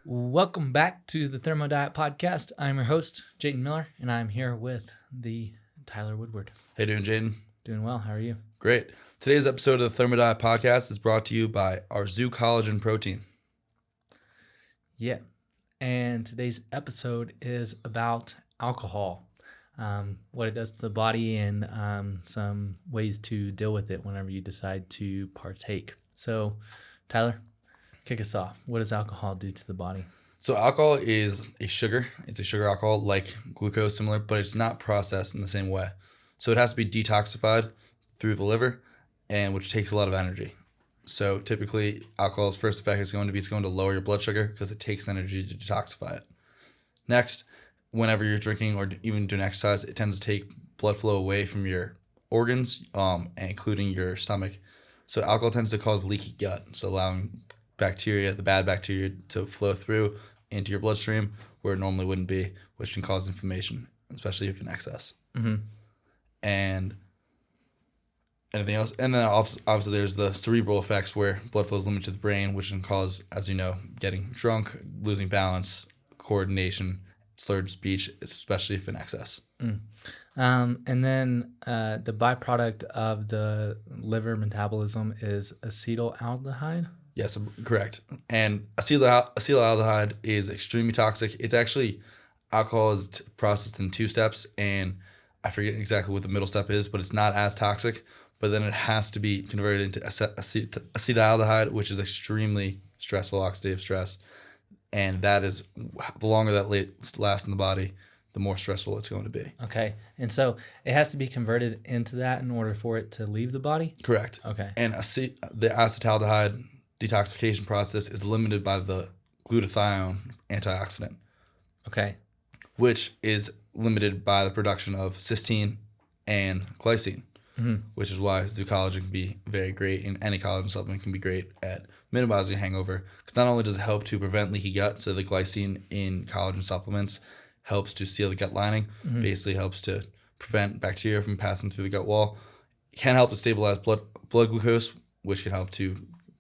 Welcome back to the Thermo Diet Podcast. I'm your host, Jayton Miller, and I'm here with the Tyler Woodward. How you doing, Jayton? Doing well. How are you? Great. Today's episode of the Thermo Diet Podcast is brought to you by our Zoo Collagen Protein. Yeah. And today's episode is about alcohol, what it does to the body, and some ways to deal with it whenever you decide to partake. So, Tyler, kick us off. What does alcohol do to the body? So alcohol is a sugar. It's a sugar alcohol like glucose, similar, but it's not processed in the same way. So it has to be detoxified through the liver, and which takes a lot of energy. So typically, alcohol's first effect is going to lower your blood sugar because it takes energy to detoxify it. Next, whenever you're drinking or even doing exercise, it tends to take blood flow away from your organs, including your stomach. So alcohol tends to cause leaky gut, so allowing bacteria, the bad bacteria, to flow through into your bloodstream where it normally wouldn't be, which can cause inflammation, especially if in excess. Mm-hmm. And anything else? And then obviously there's the cerebral effects where blood flow is limited to the brain, which can cause, as you know, getting drunk, losing balance, coordination, slurred speech, especially if in excess. And then the byproduct of the liver metabolism is acetaldehyde. Yes, correct. And acetaldehyde is extremely toxic. It's actually, alcohol is processed in 2 steps, and I forget exactly what the middle step is, but it's not as toxic. But then it has to be converted into acetaldehyde, which is extremely stressful, oxidative stress. And that is, the longer that lasts in the body, the more stressful it's going to be. Okay. And so it has to be converted into that in order for it to leave the body? Correct. Okay. And the acetaldehyde detoxification process is limited by the glutathione antioxidant. Okay. Which is limited by the production of cysteine and glycine, which is why Zoo Collagen can be very great, and any collagen supplement can be great at minimizing hangover. Because not only does it help to prevent leaky gut, so the glycine in collagen supplements helps to seal the gut lining, basically helps to prevent bacteria from passing through the gut wall. It can help to stabilize blood glucose, which can help to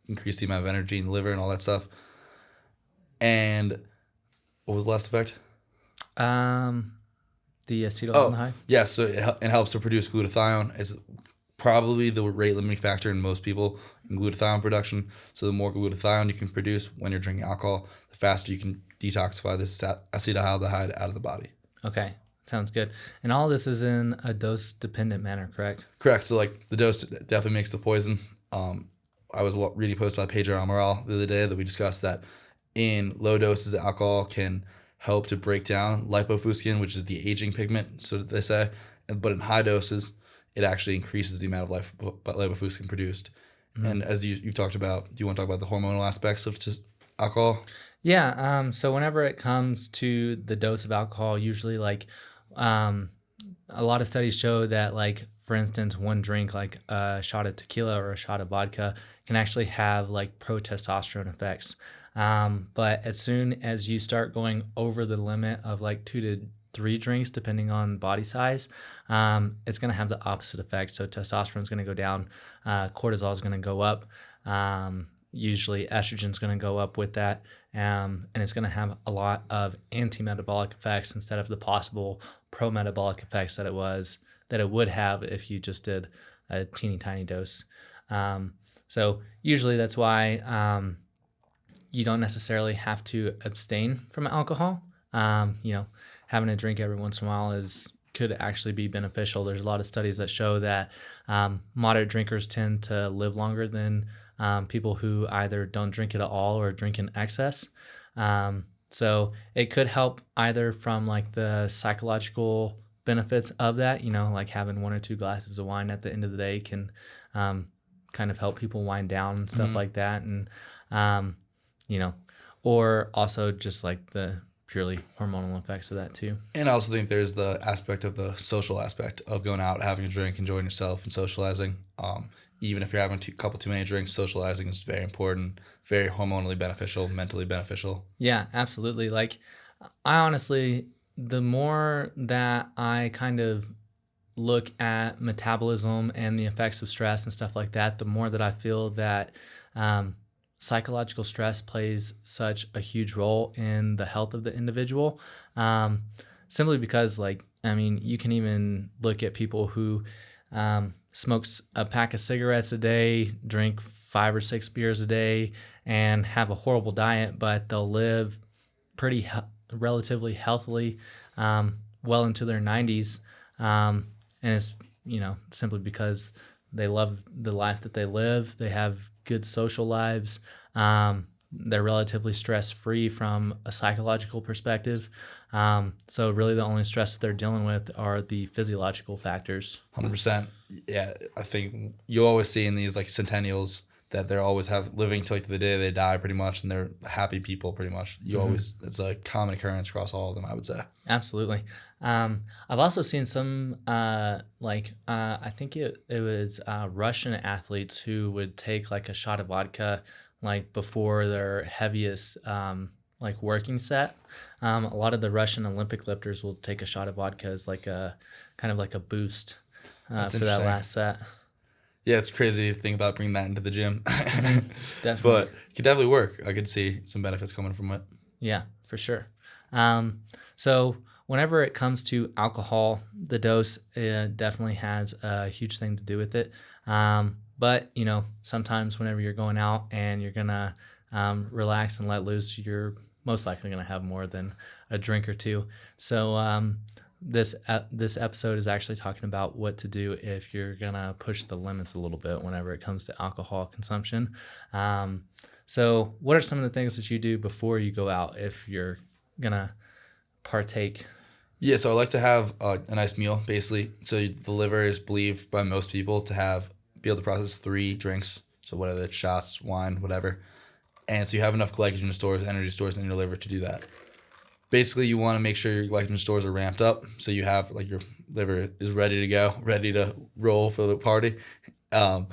increase the amount of energy in the liver and all that stuff. And what was the last effect? The acetaldehyde. Yeah, so it helps to produce glutathione. It's probably the rate limiting factor in most people in glutathione production. So the more glutathione you can produce when you're drinking alcohol, the faster you can detoxify this acetaldehyde out of the body. Okay, sounds good. And all this is in a dose-dependent manner, correct? Correct. So like the dose definitely makes the poison. I was reading a post by Pedro Amaral the other day that we discussed that in low doses, alcohol can help to break down lipofuscin, which is the aging pigment, so they say. But in high doses, it actually increases the amount of lipofuscin produced. And as you've talked about, do you want to talk about the hormonal aspects of just alcohol? Yeah. So whenever it comes to the dose of alcohol, usually a lot of studies show that, for instance, one drink, like a shot of tequila or a shot of vodka, can actually have pro-testosterone effects. But as soon as you start going over the limit of 2 to 3 drinks, depending on body size, it's going to have the opposite effect. So testosterone is going to go down, cortisol is going to go up. Usually estrogen is going to go up with that. And it's going to have a lot of anti-metabolic effects instead of the possible pro-metabolic effects that it would have if you just did a teeny tiny dose. So usually that's why you don't necessarily have to abstain from alcohol. Having a drink every once in a while could actually be beneficial. There's a lot of studies that show that moderate drinkers tend to live longer than people who either don't drink it at all or drink in excess. So it could help either from the psychological benefits of that, having 1 or 2 glasses of wine at the end of the day can kind of help people wind down and stuff like that. And, or also just the purely hormonal effects of that too. And I also think there's the aspect of the social aspect of going out, having a drink, enjoying yourself, and socializing. Even if you're having a couple too many drinks, socializing is very important, very hormonally beneficial, mentally beneficial. Yeah, absolutely. I honestly, the more that I kind of look at metabolism and the effects of stress and stuff like that, the more that I feel that psychological stress plays such a huge role in the health of the individual. Simply because, like, I mean, you can even look at people who smokes a pack of cigarettes a day, drink 5 or 6 beers a day, and have a horrible diet, but they'll live relatively healthily well into their 90s. And it's, simply because they love the life that they live. They have good social lives. They're relatively stress-free from a psychological perspective. So really the only stress that they're dealing with are the physiological factors. 100%. Yeah, I think you always see in these like centennials that they're always living till like the day they die pretty much, and they're happy people pretty much. It's a common occurrence across all of them, I would say. Absolutely. I've also seen some I think it was Russian athletes who would take like a shot of vodka like before their heaviest like working set. A lot of the Russian Olympic lifters will take a shot of vodka as like a kind of like a boost for that last set. Yeah, it's crazy to think about bringing that into the gym. Definitely. But it could definitely work. I could see some benefits coming from it. Yeah, for sure. So whenever it comes to alcohol, the dose definitely has a huge thing to do with it. But, sometimes whenever you're going out and you're going to relax and let loose, you're most likely going to have more than a drink or two. So this episode is actually talking about what to do if you're going to push the limits a little bit whenever it comes to alcohol consumption. So what are some of the things that you do before you go out if you're going to partake? Yeah, so I like to have a nice meal, basically. So the liver is believed by most people to be able to process 3 drinks. So whether it's shots, wine, whatever. And so you have enough glycogen stores, energy stores in your liver to do that. Basically, you want to make sure your glycogen stores are ramped up. So you have like your liver is ready to go, ready to roll for the party. And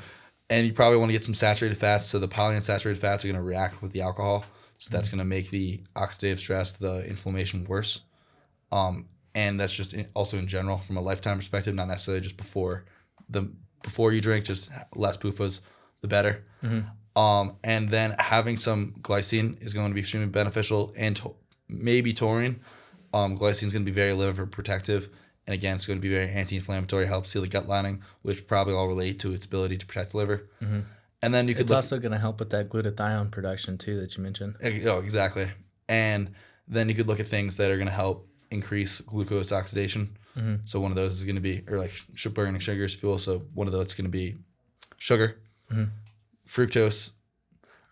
you probably want to get some saturated fats. So the polyunsaturated fats are going to react with the alcohol. So that's going to make the oxidative stress, the inflammation worse. And that's just also in general from a lifetime perspective, not necessarily just before you drink, just less PUFAs, the better. And then having some glycine is going to be extremely beneficial, and maybe taurine. Glycine is going to be very liver protective, and again, it's going to be very anti-inflammatory, help seal the gut lining, which probably all relate to its ability to protect the liver. And then it's also going to help with that glutathione production too that you mentioned. Oh, exactly. And then you could look at things that are going to help increase glucose oxidation. So one of those is going to be, or like burning sugar is fuel. So one of those is going to be sugar, fructose,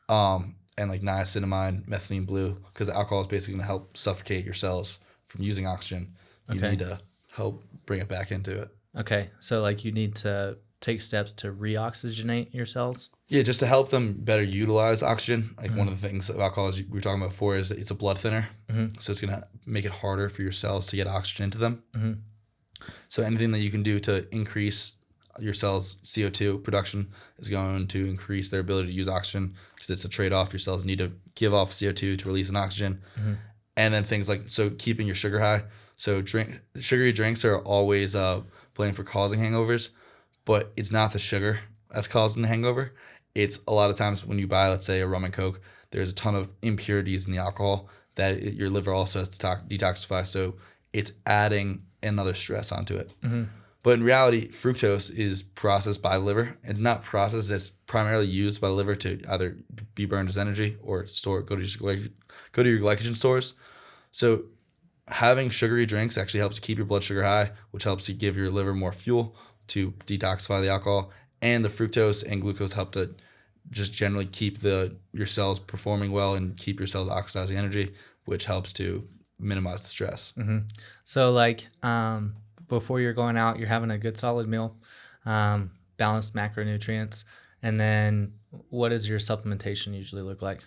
and like niacinamide, methylene blue, because alcohol is basically going to help suffocate your cells from using oxygen. You need to help bring it back into it. Okay, so like you need to take steps to reoxygenate your cells? Yeah, just to help them better utilize oxygen. Like one of the things of alcohol, as we were talking about before, is that it's a blood thinner. So it's going to make it harder for your cells to get oxygen into them. So anything that you can do to increase your cells' CO2 production is going to increase their ability to use oxygen, because it's a trade-off. Your cells need to give off CO2 to release an oxygen. And then things like, so keeping your sugar high. So sugary drinks are always blamed for causing hangovers, but it's not the sugar that's causing the hangover. It's a lot of times when you buy, let's say, a rum and Coke, there's a ton of impurities in the alcohol that your liver also has to detoxify. So it's adding another stress onto it. But in reality, fructose is processed by the liver. It's not processed. It's primarily used by the liver to either be burned as energy or go to your glycogen stores. So having sugary drinks actually helps keep your blood sugar high, which helps you give your liver more fuel to detoxify the alcohol. And the fructose and glucose help to just generally keep your cells performing well and keep your cells oxidizing energy, which helps to minimize the stress. So like before you're going out, you're having a good solid meal, balanced macronutrients, and then what does your supplementation usually look like?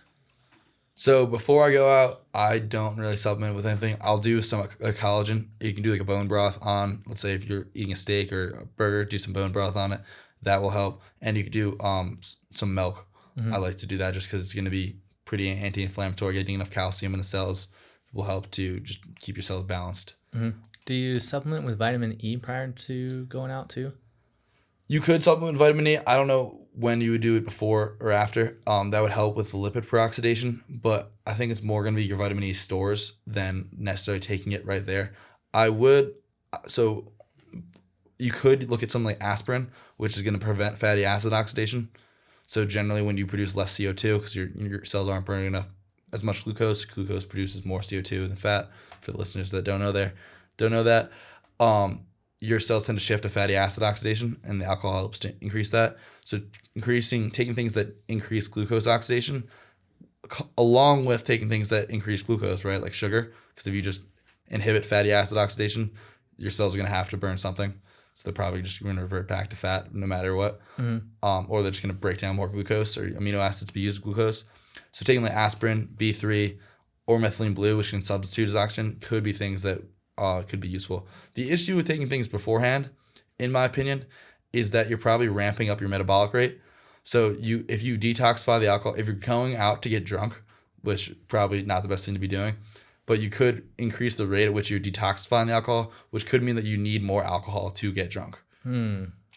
So before I go out, I don't really supplement with anything. I'll do some collagen. You can do like a bone broth on, let's say if you're eating a steak or a burger, do some bone broth on it. That will help. And you could do some milk. I like to do that just because it's going to be pretty anti-inflammatory. Getting enough calcium in the cells will help to just keep your cells balanced. Do you supplement with vitamin E prior to going out too? You could supplement with vitamin E. I don't know when you would do it before or after, that would help with the lipid peroxidation. But I think it's more going to be your vitamin E stores than necessarily taking it right there. So you could look at something like aspirin, which is going to prevent fatty acid oxidation. So generally when you produce less CO2, because your cells aren't burning enough as much glucose produces more CO2 than fat. For the listeners that don't know that, your cells tend to shift to fatty acid oxidation, and the alcohol helps to increase that. So taking things that increase glucose oxidation, along with taking things that increase glucose, right, like sugar, because if you just inhibit fatty acid oxidation, your cells are going to have to burn something. So they're probably just going to revert back to fat no matter what. Or they're just going to break down more glucose or amino acids to be used as glucose. So taking like aspirin, B3, or methylene blue, which can substitute as oxygen, could be things that could be useful. The issue with taking things beforehand, in my opinion, is that you're probably ramping up your metabolic rate. So if you detoxify the alcohol, if you're going out to get drunk, which probably not the best thing to be doing, but you could increase the rate at which you're detoxifying the alcohol, which could mean that you need more alcohol to get drunk.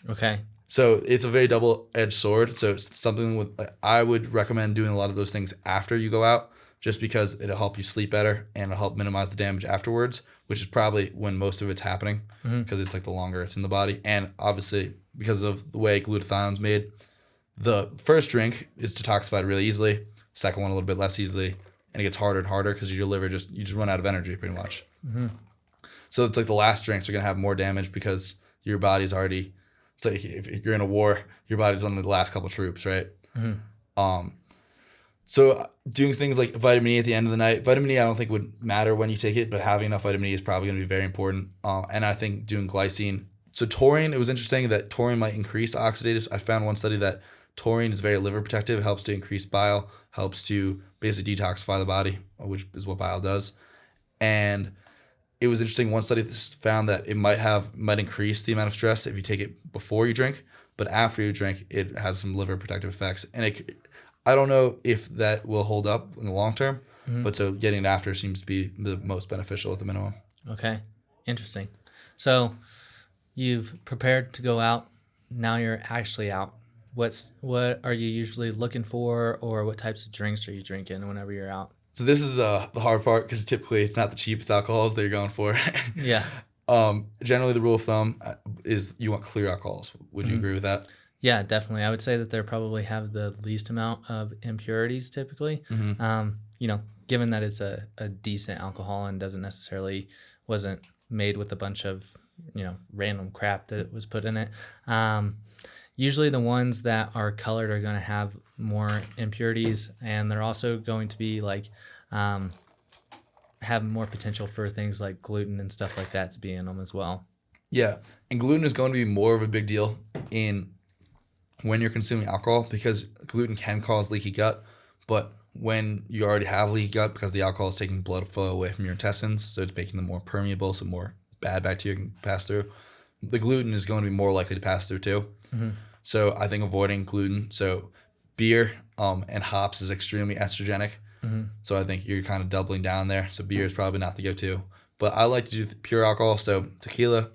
Okay. So it's a very double-edged sword. So it's something I would recommend doing a lot of those things after you go out, just because it'll help you sleep better and it'll help minimize the damage afterwards, which is probably when most of it's happening, because it's like the longer it's in the body. And obviously, because of the way glutathione's made, the first drink is detoxified really easily, second one a little bit less easily, and it gets harder and harder because your liver you just run out of energy pretty much. So it's like the last drinks are going to have more damage because your body's already, it's like if you're in a war, your body's on the last couple troops, right? So doing things like vitamin E at the end of the night, vitamin E I don't think would matter when you take it, but having enough vitamin E is probably going to be very important. And I think doing glycine. So taurine, it was interesting that taurine might increase oxidative. I found one study that taurine is very liver protective, helps to increase bile, helps to basically detoxify the body, which is what bile does. And it was interesting. One study found that it might increase the amount of stress if you take it before you drink, but after you drink, it has some liver protective effects. And I don't know if that will hold up in the long term, but so getting it after seems to be the most beneficial at the minimum. Okay, interesting. So you've prepared to go out. Now you're actually out. What are you usually looking for, or what types of drinks are you drinking whenever you're out? So this is the hard part because typically it's not the cheapest alcohols that you're going for. Yeah. Generally, the rule of thumb is you want clear alcohols. Would you agree with that? Yeah, definitely. I would say that they probably have the least amount of impurities typically. Given that it's a decent alcohol and wasn't made with a bunch of, random crap that was put in it. Usually the ones that are colored are going to have more impurities, and they're also going to be like have more potential for things like gluten and stuff like that to be in them as well. Yeah, and gluten is going to be more of a big deal when you're consuming alcohol, because gluten can cause leaky gut, but when you already have leaky gut, because the alcohol is taking blood flow away from your intestines, so it's making them more permeable, so more bad bacteria can pass through, the gluten is going to be more likely to pass through too. So I think avoiding gluten, so beer and hops is extremely estrogenic, so I think you're kind of doubling down there. So beer is probably not the go-to, but I like to do pure alcohol, so tequila.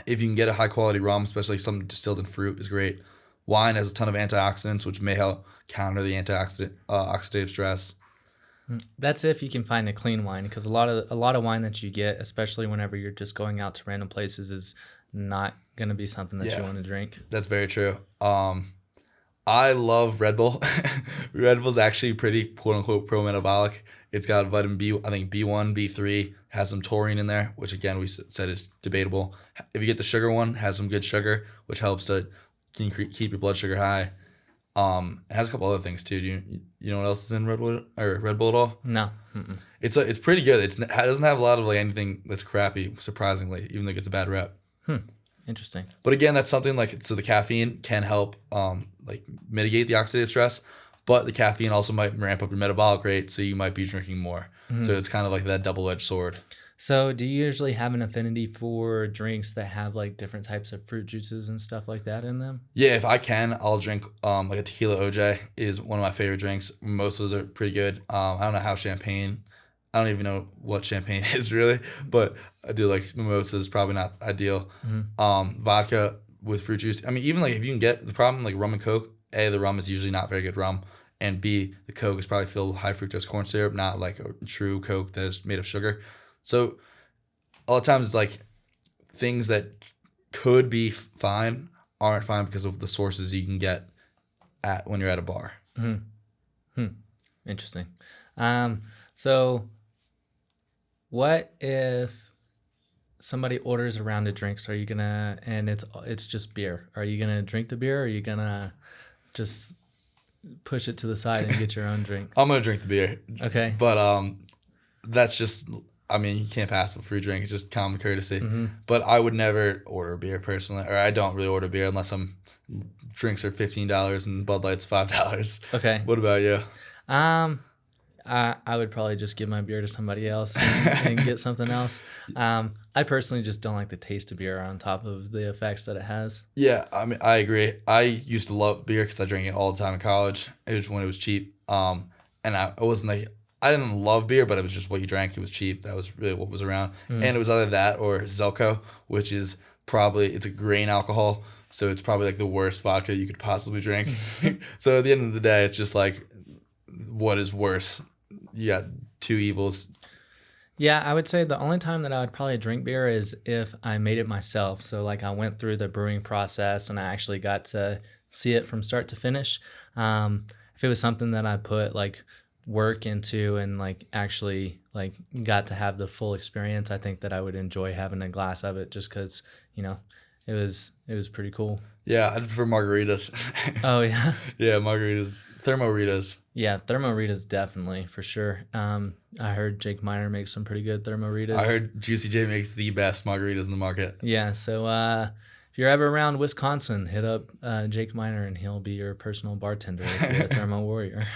If you can get a high-quality rum, especially something distilled in fruit, is great. Wine has a ton of antioxidants, which may help counter the oxidative stress. That's if you can find a clean wine, because a lot of wine that you get, especially whenever you're just going out to random places, is not going to be something that you want to drink. That's very true. I love Red Bull. Red Bull's actually pretty quote-unquote pro-metabolic. It's got vitamin B, I think B1, B3, has some taurine in there, which again we said is debatable. If you get the sugar one, has some good sugar, which helps to keep your blood sugar high. It has a couple other things too. Do you know what else is in Red Bull at all? No. It's pretty good. It doesn't have a lot of like anything that's crappy, surprisingly, even though it gets a bad rep. Interesting. But again, that's something so the caffeine can help mitigate the oxidative stress, but the caffeine also might ramp up your metabolic rate, so you might be drinking more. So it's kind of like that double-edged sword. So do you usually have an affinity for drinks that have like different types of fruit juices and stuff like that in them? Yeah, if I can, I'll drink like a tequila OJ is one of my favorite drinks. Most of those are pretty good. I don't know how champagne. I don't even know what champagne is really, but I do like mimosas. Probably not ideal. Vodka with fruit juice. I mean, even like if you can get the problem like rum and Coke A, the rum is usually not very good rum, and B, the Coke is probably filled with high fructose corn syrup, not like a true Coke that is made of sugar. So a lot of times it's like things that could be fine aren't fine because of the sources you can get at when you're at a bar. Interesting. So what if somebody orders a round of drinks? Are you gonna, and it's just beer? Are you gonna drink the beer, or are you gonna just push it to the side and get your own drink? I'm gonna drink the beer. Okay. But that's just, I mean, you can't pass a free drink. It's just common courtesy. But I would never order a beer personally, or I don't really order beer unless drinks are $15 and Bud Light's $5. Okay. What about you? I would probably just give my beer to somebody else and get something else. I personally just don't like the taste of beer on top of the effects that it has. Yeah, I mean, I agree. I used to love beer because I drank it all the time in college. It was when it was cheap. And I wasn't like, I didn't love beer, but it was just what you drank. It was cheap. That was really what was around. And it was either that or Zelko, which is probably, it's a grain alcohol. So it's probably like the worst vodka you could possibly drink. So at the end of the day, it's just like, what is worse? You got two evils. Yeah, I would say the only time that I would probably drink beer is if I made it myself. So like I went through the brewing process and I actually got to see it from start to finish. If it was something that I put like work into and like actually like got to have the full experience, I think that I would enjoy having a glass of it just because, it was pretty cool. Yeah, I prefer margaritas. Oh yeah. Yeah, margaritas. Thermoritas. Yeah, Thermoritas definitely for sure. I heard Jake Miner makes some pretty good Thermoritas. I heard Juicy J makes the best margaritas in the market. Yeah, so if you're ever around Wisconsin, hit up Jake Miner and he'll be your personal bartender if you're a Thermo warrior.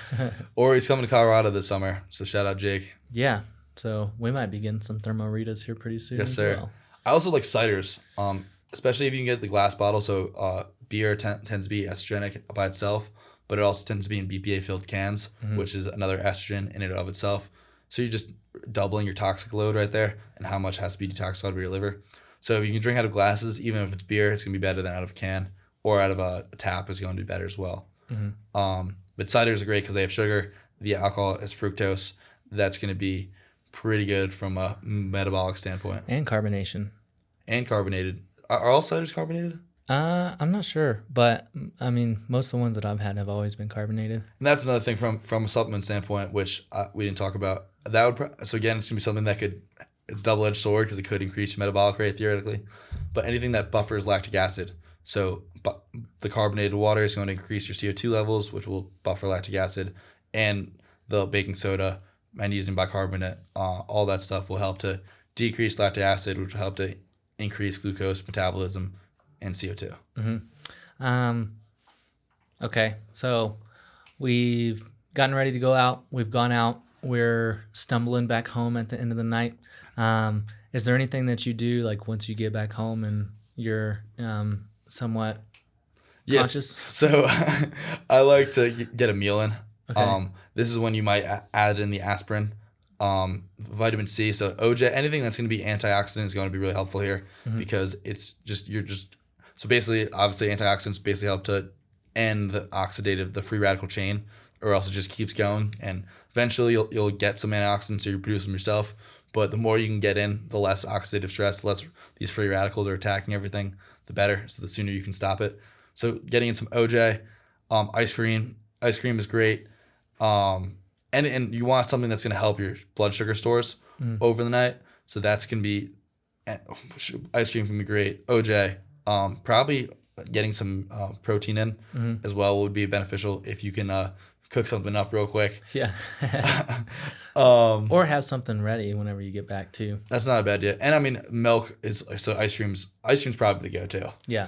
Or he's coming to Colorado this summer, so shout out Jake. Yeah, so we might be getting some Thermoritas here pretty soon. Yes, sir. Well. I also like ciders, especially if you can get the glass bottle. So beer tends to be estrogenic by itself, but it also tends to be in BPA-filled cans, which is another estrogen in and of itself. So you're just doubling your toxic load right there and how much has to be detoxified by your liver. So if you can drink out of glasses, even if it's beer, it's going to be better than out of a can, or out of a tap is going to be better as well. But ciders are great because they have sugar. The alcohol is fructose. That's going to be pretty good from a metabolic standpoint. And carbonation. And carbonated. Are all ciders carbonated? I'm not sure, but I mean, most of the ones that I've had have always been carbonated. And that's another thing from a supplement standpoint, which we didn't talk about. That would so again, it's gonna be something that it's double-edged sword because it could increase your metabolic rate theoretically, but anything that buffers lactic acid. So the carbonated water is going to increase your CO2 levels, which will buffer lactic acid, and the baking soda, magnesium bicarbonate, all that stuff will help to decrease lactic acid, which will help to increase glucose metabolism and CO2. Okay, so we've gotten ready to go out. We've gone out. We're stumbling back home at the end of the night. Is there anything that you do like once you get back home and you're somewhat conscious? So I like to get a meal in. Okay. This is when you might add in the aspirin, vitamin C. So OJ, anything that's going to be antioxidant is going to be really helpful here because it's just so basically, obviously, antioxidants basically help to end the free radical chain, or else it just keeps going. And eventually, you'll get some antioxidants, so you produce them yourself. But the more you can get in, the less oxidative stress, the less these free radicals are attacking everything, the better. So the sooner you can stop it. So getting in some OJ, ice cream. Ice cream is great. And you want something that's going to help your blood sugar stores over the night. So that's going to be, ice cream can be great. OJ. Probably getting some protein in as well would be beneficial if you can cook something up real quick. Yeah. Or have something ready whenever you get back too. That's not a bad idea. And I mean, milk is so ice cream's probably the go-to. Yeah.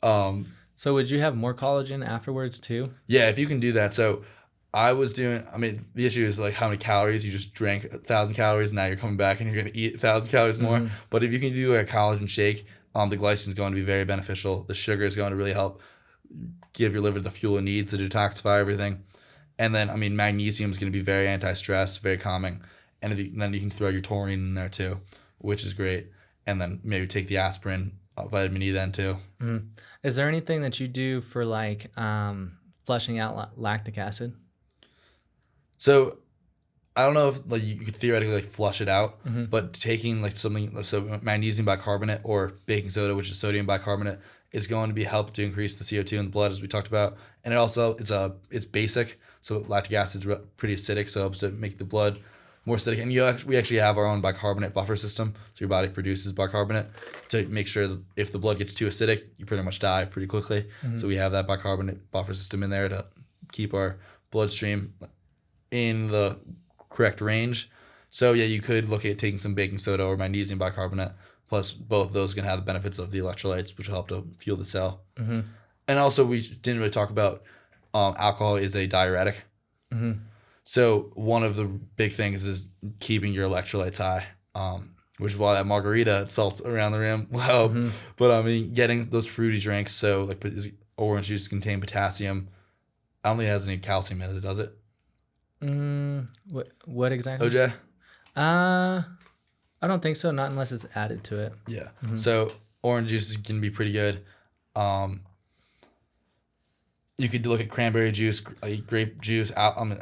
So would you have more collagen afterwards too? Yeah, if you can do that. So I was doing. I mean, the issue is like how many calories you just drank 1,000 calories. And now you're coming back and you're gonna eat 1,000 calories more. But if you can do like a collagen shake. The glycine is going to be very beneficial. The sugar is going to really help give your liver the fuel it needs to detoxify everything. And then, I mean, magnesium is going to be very anti-stress, very calming. And then you can throw your taurine in there too, which is great. And then maybe take the aspirin, vitamin E then too. Is there anything that you do for like flushing out lactic acid. So I don't know if like you could theoretically like flush it out, Mm-hmm. but taking like something so magnesium bicarbonate or baking soda, which is sodium bicarbonate, is going to be help to increase the CO2 in the blood as we talked about, and it also it's basic, so lactic acid is pretty acidic, so it helps to make the blood more acidic. And we actually have our own bicarbonate buffer system, so your body produces bicarbonate to make sure that if the blood gets too acidic, you pretty much die pretty quickly. Mm-hmm. So we have that bicarbonate buffer system in there to keep our bloodstream in the correct range. So yeah, you could look at taking some baking soda or magnesium bicarbonate. Plus, both of those are going to have the benefits of the electrolytes, which will help to fuel the cell. Mm-hmm. And also, we didn't really talk about alcohol is a diuretic. Mm-hmm. So one of the big things is keeping your electrolytes high, which is why that margarita salts around the rim will help. Mm-hmm. But I mean, getting those fruity drinks, so like orange juice contain potassium. I don't think it has any calcium in it, does it? What exactly? OJ? I don't think so. Not unless it's added to it. Yeah. So orange juice can be pretty good. You could look at cranberry juice, grape juice.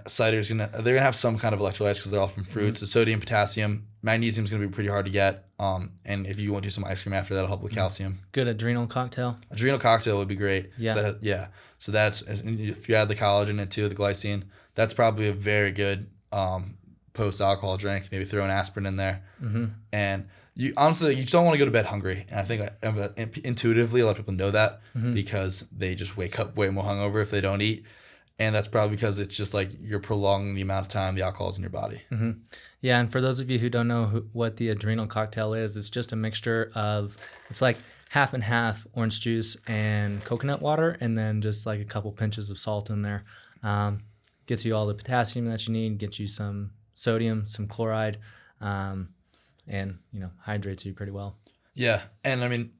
Cider's they're gonna have some kind of electrolytes because they're all from fruits. So sodium, potassium, magnesium is gonna be pretty hard to get. And if you want to do some ice cream after, that'll help with calcium. Good adrenal cocktail. Adrenal cocktail would be great. Yeah. So that's if you add the collagen in it too, the glycine. That's probably a very good post-alcohol drink. Maybe throw an aspirin in there. Mm-hmm. And you honestly, you just don't want to go to bed hungry. And I think intuitively a lot of people know that because they just wake up way more hungover if they don't eat. And that's probably because it's just like you're prolonging the amount of time the alcohol is in your body. Mm-hmm. Yeah, and for those of you who don't know what the adrenal cocktail is, it's just a mixture of, it's like half and half orange juice and coconut water, and then just like a couple pinches of salt in there. Gets you all the potassium that you need, gets you some sodium, some chloride, and hydrates you pretty well. Yeah, and I mean,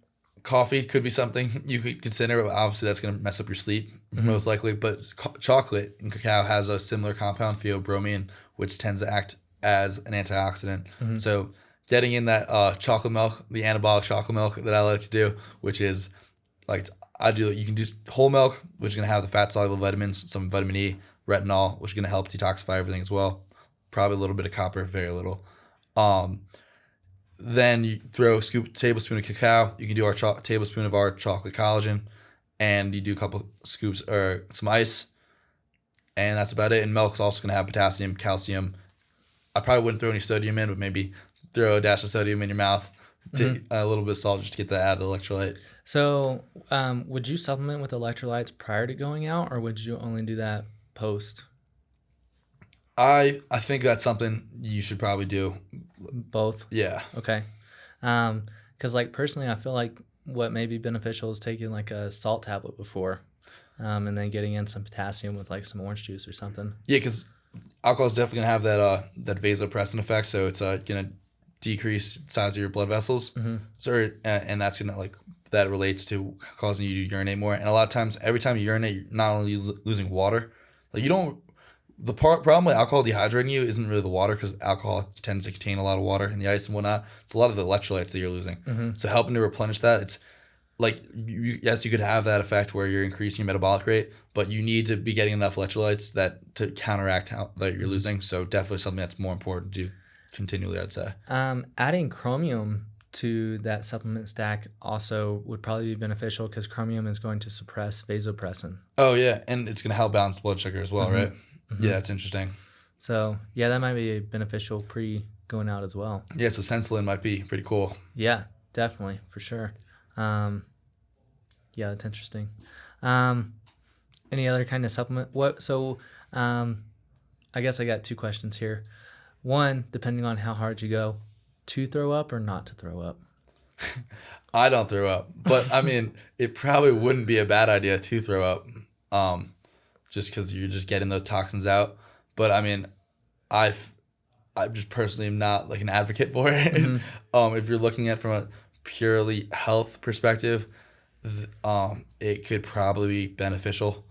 coffee could be something you could consider, but obviously that's going to mess up your sleep most likely. But chocolate and cacao has a similar compound, theobromine, which tends to act as an antioxidant. So getting in that chocolate milk, the anabolic chocolate milk that I like to do, which is like you can do whole milk, which is going to have the fat soluble vitamins, some vitamin E, retinol, which is going to help detoxify everything as well. Probably a little bit of copper, very little. Then you throw a tablespoon of cacao. You can do our tablespoon of our chocolate collagen, and you do a couple scoops or some ice, and that's about it. And milk's also going to have potassium, calcium. I probably wouldn't throw any sodium in, but maybe throw a dash of sodium in your mouth, take a little bit of salt just to get that added electrolyte. So would you supplement with electrolytes prior to going out, or would you only do that post? I think that's something you should probably do. Both? Yeah. Okay. Because like personally, I feel like what may be beneficial is taking like a salt tablet before, and then getting in some potassium with like some orange juice or something. Yeah, because alcohol is definitely gonna have that vasopressin effect, so it's gonna decrease the size of your blood vessels. So and that's gonna that relates to causing you to urinate more. And a lot of times, every time you urinate, you're not only losing water, like you don't. The problem with alcohol dehydrating you isn't really the water, because alcohol tends to contain a lot of water and the ice and whatnot. It's a lot of the electrolytes that you're losing. So helping to replenish that, it's like, yes, you could have that effect where you're increasing your metabolic rate, but you need to be getting enough electrolytes to counteract that you're losing. So definitely something that's more important to do continually, I'd say. Adding chromium to that supplement stack also would probably be beneficial, because chromium is going to suppress vasopressin. Oh, yeah, and it's going to help balance blood sugar as well, right? Yeah, that's interesting. So, yeah, that might be beneficial pre going out as well. Yeah, so Sensolin might be pretty cool. Yeah, definitely, for sure. Yeah, that's interesting. Any other kind of supplement? I guess I got two questions here. One, depending on how hard you go, to throw up or not to throw up? I don't throw up, but I mean, it probably wouldn't be a bad idea to throw up. Just because you're just getting those toxins out. But I mean, I just personally am not like an advocate for it. If you're looking at it from a purely health perspective, it could probably be beneficial.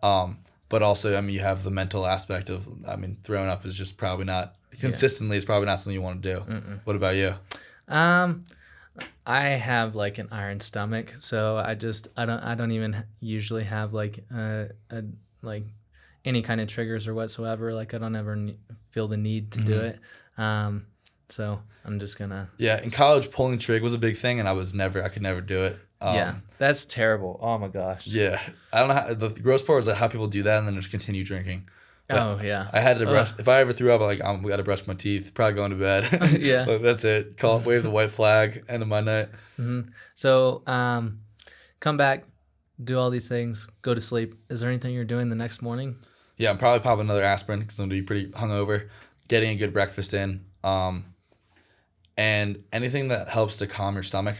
But also, I mean, you have the mental aspect of, I mean, throwing up is just probably not consistently. It's probably not something you want to do. What about you? I have like an iron stomach, so I don't even usually have like like any kind of triggers or whatsoever. Like I don't ever feel the need to do it. So I'm just gonna. Yeah, in college, pulling trig was a big thing, and I could never do it. Yeah, that's terrible. Oh my gosh. Yeah, I don't know how, the gross part is like how people do that and then just continue drinking. But Oh yeah. I had to brush. If I ever threw up, like we got to brush my teeth. Probably going to bed. Yeah. Like, that's it. Wave the white flag. End of my night. So come back, do all these things, go to sleep. Is there anything you're doing the next morning? Yeah, I'm probably popping another aspirin because I'm gonna be pretty hungover. Getting a good breakfast in. And anything that helps to calm your stomach.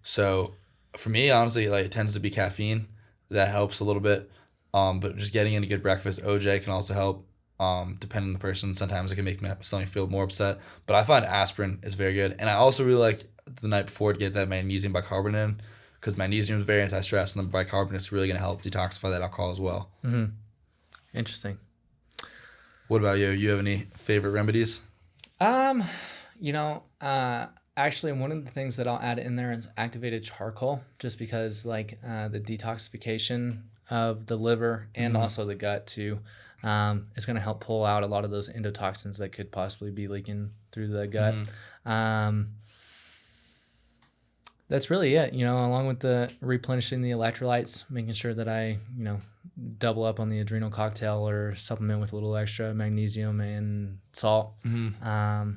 So for me, honestly, like it tends to be caffeine that helps a little bit. But just getting in a good breakfast, OJ can also help. Depending on the person, sometimes it can make my stomach feel more upset. But I find aspirin is very good, and I also really like the night before to get that magnesium bicarbonate because magnesium is very anti-stress, and the bicarbonate is really going to help detoxify that alcohol as well. Interesting. What about you? You have any favorite remedies? Actually, one of the things that I'll add in there is activated charcoal, just because like the detoxification of the liver and also the gut too is going to help pull out a lot of those endotoxins that could possibly be leaking through the gut. That's really it, along with the replenishing the electrolytes, making sure that I, double up on the adrenal cocktail or supplement with a little extra magnesium and salt. And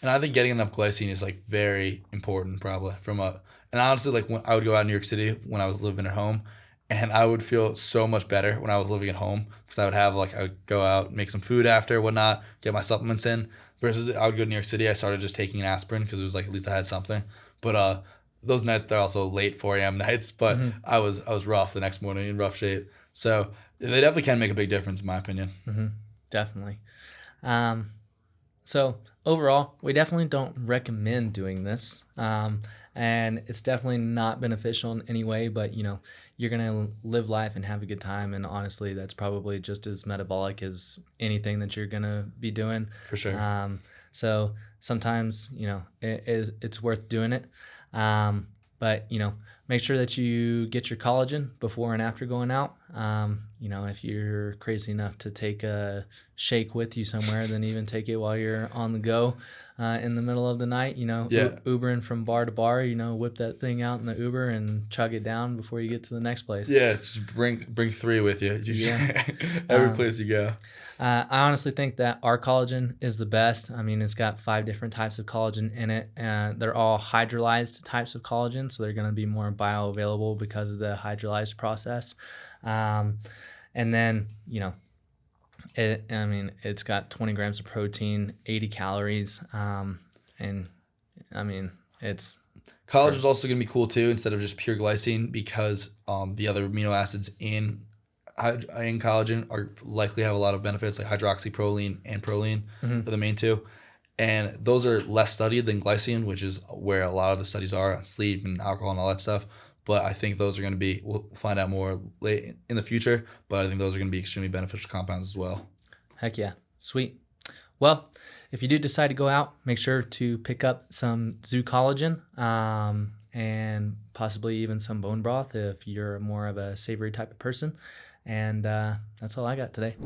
I think getting enough glycine is like very important, probably and honestly, like when I would go out in New York City when I was living at home, and I would feel so much better when I was living at home because I would go out, make some food after, whatnot, get my supplements in. Versus I would go to New York City, I started just taking an aspirin because it was like at least I had something. But those nights they're also late 4 a.m. nights, but I was rough the next morning, in rough shape. So they definitely can make a big difference in my opinion. Definitely. So overall, we definitely don't recommend doing this. And it's definitely not beneficial in any way, but you're going to live life and have a good time. And honestly, that's probably just as metabolic as anything that you're going to be doing. For sure. So sometimes, it's worth doing it. But make sure that you get your collagen before and after going out. If you're crazy enough to take a shake with you somewhere, then even take it while you're on the go in the middle of the night. Ubering from bar to bar, whip that thing out in the Uber and chug it down before you get to the next place. Yeah, just bring 3 with you. Every place you go. I honestly think that our collagen is the best. I mean, it's got 5 different types of collagen in it, and they're all hydrolyzed types of collagen, so they're going to be more bioavailable because of the hydrolyzed process. And then, it's got 20 grams of protein, 80 calories, and I mean, it's... Collagen is also going to be cool too, instead of just pure glycine, because the other amino acids in collagen are likely have a lot of benefits, like hydroxyproline and proline are the main 2. And those are less studied than glycine, which is where a lot of the studies are on sleep and alcohol and all that stuff. But I think those are going to be, we'll find out more late in the future, but I think those are going to be extremely beneficial compounds as well. Heck yeah. Sweet. Well, if you do decide to go out, make sure to pick up some zoo collagen and possibly even some bone broth if you're more of a savory type of person. And that's all I got today.